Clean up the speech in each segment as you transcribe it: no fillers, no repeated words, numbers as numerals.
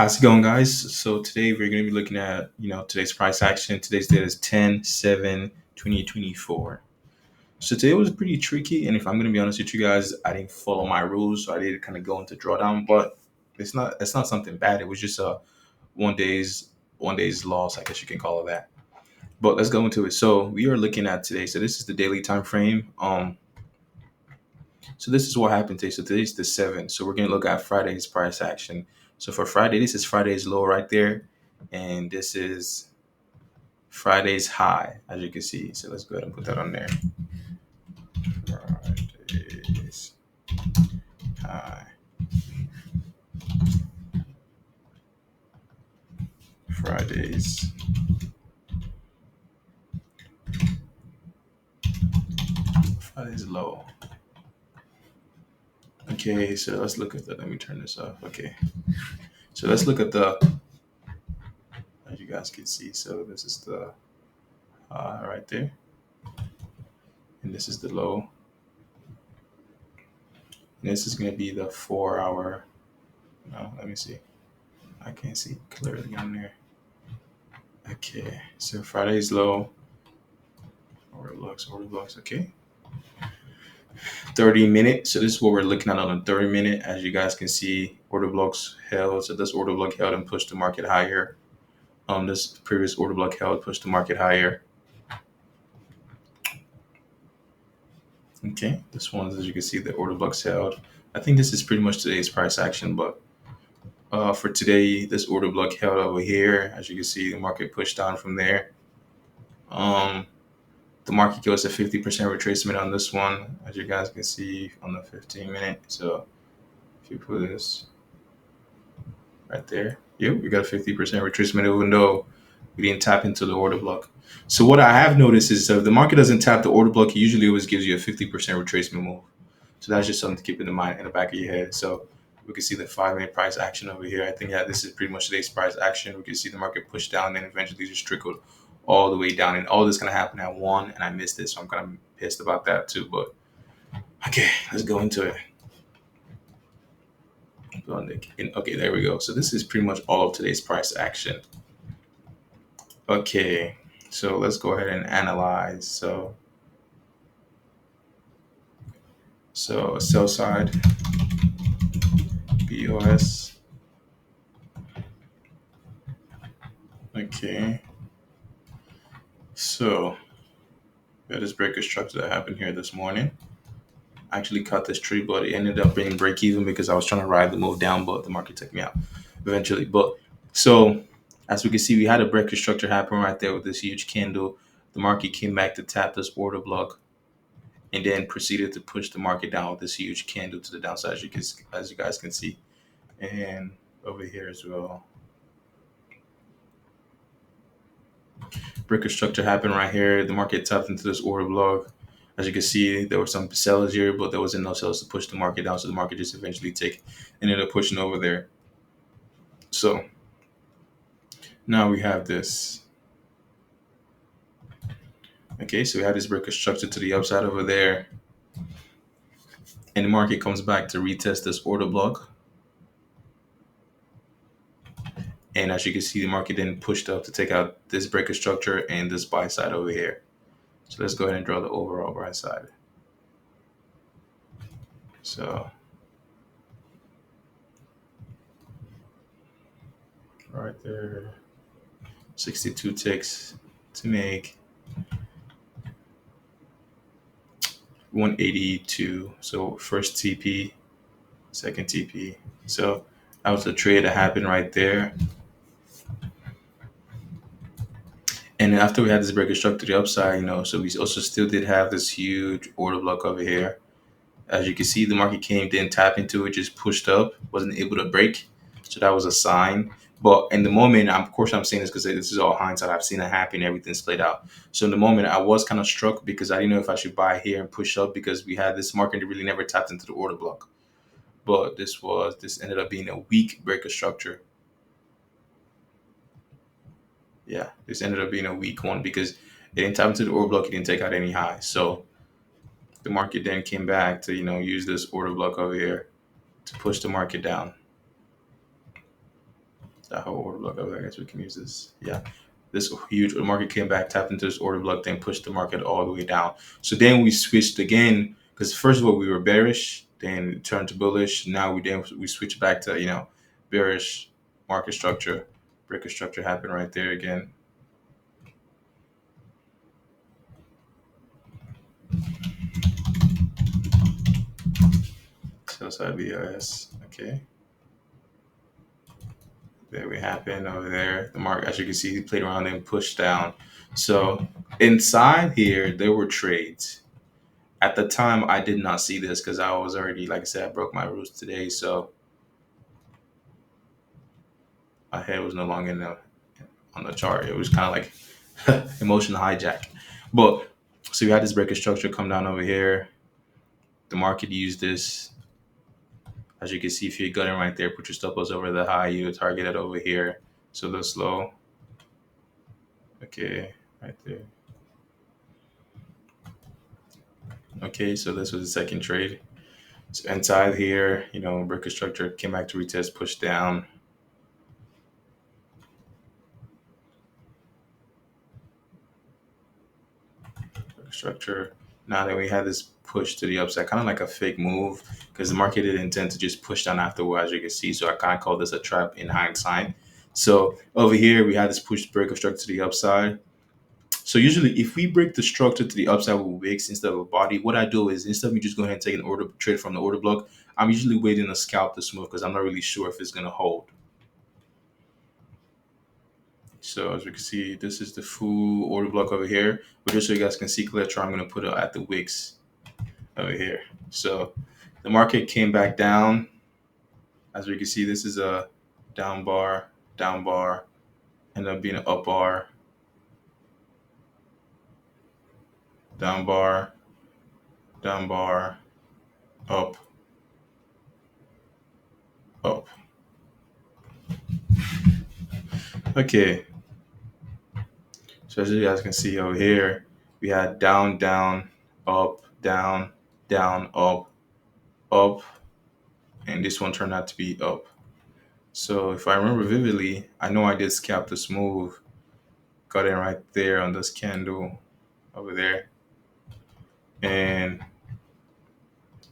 How's it going, guys? So today we're going to be looking at, today's price action. Today's date is 10/7/2024. So today was pretty tricky, and if I'm going to be honest with you guys, I didn't follow my rules, so I did kind of go into drawdown, but it's not something bad. It was just a one day's one day's loss, I guess you can call it that. But let's go into it. So we are looking at today. So this is the daily time frame. So this is what happened today. So today's the 7th. So we're going to look at Friday's price action. So for Friday, this is Friday's low right there. And this is Friday's high, as you can see. So let's go ahead and put that on there. Friday's high. Friday's Friday's low. Okay, so let's look at that. Let me turn this off. Okay. So let's look at as you guys can see. So this is the high right there. And this is the low. And this is going to be the 4 hour. No, let me see. I can't see clearly on there. Okay, so Friday's low. Order blocks. Okay, 30 minute. So this is what we're looking at on a 30 minute. As you guys can see, order blocks held. So this order block held and pushed the market higher. This previous order block held pushed the market higher. Okay, this one, as you can see, the order blocks held. I think this is pretty much today's price action, but for today, this order block held over here. As you can see, the market pushed down from there. Um, the market goes to 50% retracement on this one, as you guys can see on the 15 minute. So if you put this right there, yep, we got a 50% retracement, even though we didn't tap into the order block. So what I have noticed is if the market doesn't tap the order block, it usually always gives you a 50% retracement move. So that's just something to keep in mind in the back of your head. So we can see the 5 minute price action over here. I think this is pretty much today's price action. We can see the market push down and eventually just trickled all the way down. And all this gonna happen at one, and I missed it, so I'm kind of pissed about that too. But okay, let's go into it. Okay, there we go. So this is pretty much all of today's price action. Okay, so let's go ahead and analyze. So sell side BOS. Okay, so we had this breaker structure that happened here this morning. I actually cut this tree, but it ended up being break even because I was trying to ride the move down, but the market took me out eventually. But so as we can see, we had a breaker structure happen right there with this huge candle. The market came back to tap this order block and then proceeded to push the market down with this huge candle to the downside, as you guys can see, and over here as well. Breaker structure happened right here. The market tapped into this order block. As you can see, there were some sellers here, but there wasn't no sellers to push the market down. So the market just eventually ended up pushing over there. So now we have this. Okay, so we have this breaker structure to the upside over there. And the market comes back to retest this order block. And as you can see, the market then pushed up to take out this breaker structure and this buy side over here. So let's go ahead and draw the overall buy side. So right there, 62 ticks to make 182. So first TP, second TP. So that was the trade that happened right there. And then after we had this breaker struck to the upside, so we also still did have this huge order block over here. As you can see, the market didn't tap into it, just pushed up, wasn't able to break. So that was a sign. But in the moment, of course, I'm saying this because this is all hindsight. I've seen it happen. Everything's played out. So in the moment, I was kind of struck because I didn't know if I should buy here and push up because we had this market that really never tapped into the order block. But this ended up being a weak breaker structure. Yeah, this ended up being a weak one because it didn't tap into the order block. It didn't take out any highs. So the market then came back to use this order block over here to push the market down. That whole order block over there. I guess we can use this. Yeah. This huge market came back, tapped into this order block, then pushed the market all the way down. So then we switched again because first of all we were bearish, then it turned to bullish. Now we switched back to bearish market structure. Breaker structure happened right there again. Sell side BRS. Okay. There we happen over there. The market, as you can see, he played around and pushed down. So inside here, there were trades. At the time, I did not see this because I was already, like I said, I broke my rules today. So my head was no longer on the chart. It was kind of like emotional hijack. But so we had this breaker structure come down over here. The market used this. As you can see, if you're gutting right there, put your stop loss over the high, you target it over here. So the slow. Okay, right there. Okay, so this was the second trade. So inside here, breaker structure came back to retest, push down. Breaker structure. Now that we had this push to the upside, kind of like a fake move, because the market didn't intend to just push down afterward, as you can see. So I kind of call this a trap in hindsight. So over here, we had this push breaker structure to the upside. So usually, if we break the structure to the upside with wicks instead of a body, what I do is instead of me just going ahead and taking an order trade from the order block, I'm usually waiting a scalp to smooth because I'm not really sure if it's gonna hold. So as we can see, this is the full order block over here. But just so you guys can see clear, I'm gonna put it at the wicks over here. So the market came back down. As we can see, this is a down bar, ended up being an up bar, down bar, down bar, up, up. Okay, so as you guys can see over here, we had down, up, down, up, and this one turned out to be up. So if I remember vividly, I know I did scalp this move, got in right there on this candle over there, and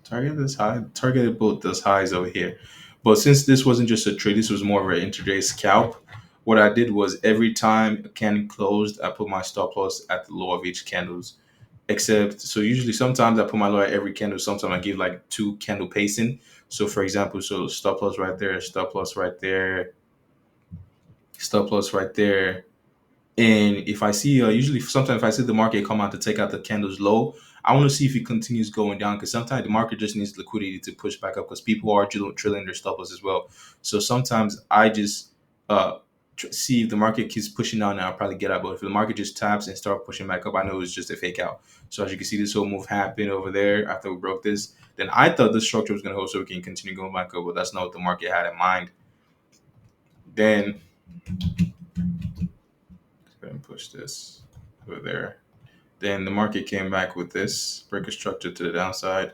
targeted both those highs over here. But since this wasn't just a trade, this was more of an intraday scalp. What I did was every time a candle closed, I put my stop loss at the low of each candles. Except, so usually sometimes I put my low at every candle. Sometimes I give like two candle pacing. So for example, so stop loss right there, stop loss right there, stop loss right there. And if I see, usually sometimes if I see the market come out to take out the candles low, I want to see if it continues going down because sometimes the market just needs liquidity to push back up because people are drilling their stop loss as well. So sometimes I just see if the market keeps pushing down, and I'll probably get out. But if the market just taps and start pushing back up, I know it's just a fake out. So as you can see, this whole move happened over there after we broke this. Then I thought the structure was going to hold so we can continue going back up, but that's not what the market had in mind. Then go ahead and push this over there. Then the market came back with this breaker structure to the downside.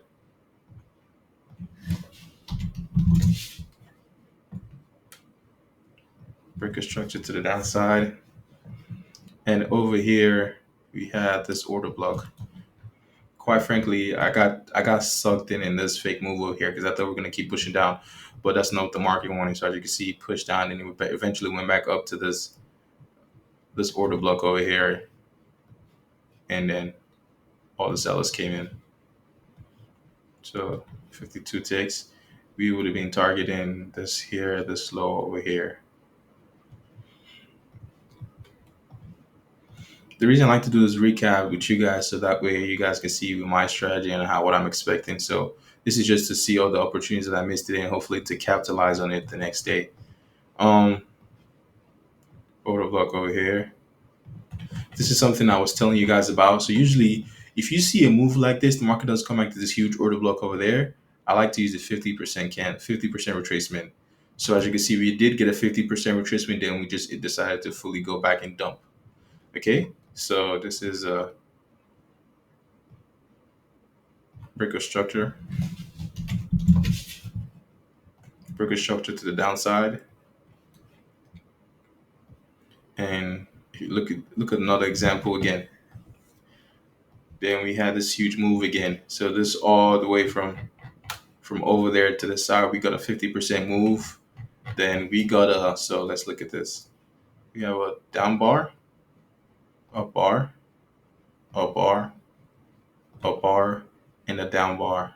Breaker structure to the downside. And over here, we had this order block. Quite frankly, I got sucked in this fake move over here because I thought we were gonna keep pushing down, but that's not what the market wanted. So as you can see, pushed down and it eventually went back up to this order block over here, and then all the sellers came in. So 52 ticks, we would have been targeting this here, this low over here. The reason I like to do this recap with you guys so that way you guys can see my strategy and what I'm expecting. So this is just to see all the opportunities that I missed today and hopefully to capitalize on it the next day. Order block over here. This is something I was telling you guys about. So usually if you see a move like this, the market does come back to this huge order block over there. I like to use the 50% 50% retracement. So as you can see, we did get a 50% retracement, then we just decided to fully go back and dump. Okay, so this is a breaker structure to the downside. And if you look at another example again. Then we had this huge move again. So this all the way from over there to the side, we got a 50% move. Then we got a, so let's look at this. We have a down bar, a bar, a bar, a bar, and a down bar.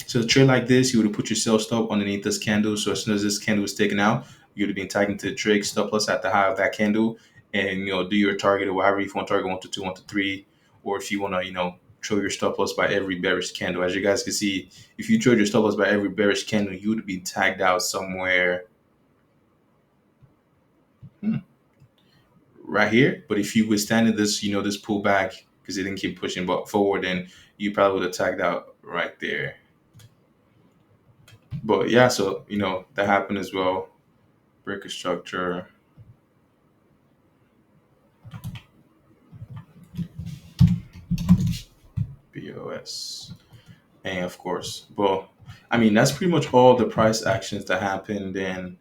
So a trade like this, you would have put your sell stop underneath this candle. So as soon as this candle was taken out, you would have been tagging to the trade stop loss at the high of that candle, and do your target or whatever. If you want to target 1 to 2, 1 to 3, or if you want to trade your stop loss by every bearish candle. As you guys can see, if you trade your stop loss by every bearish candle, you would be tagged out somewhere hmm, right here. But if you withstanded this, this pullback because it didn't keep pushing forward, then you probably would have tagged out right there. But yeah, so that happened as well. Break a structure. BOS. And of course, well, I mean, that's pretty much all the price actions that happened. And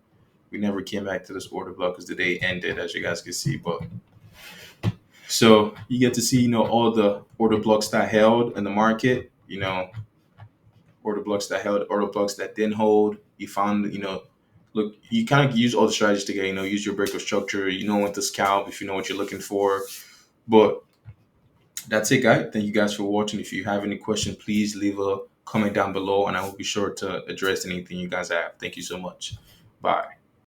we never came back to this order block because the day ended, as you guys can see. But so you get to see, all the order blocks that held in the market, order blocks that held, order blocks that didn't hold. You found, look, you kind of use all the strategies to get, use your break of structure, when to scalp if you know what you're looking for. But that's it, guys. Thank you guys for watching. If you have any question, please leave a comment down below and I will be sure to address anything you guys have. Thank you so much. Bye.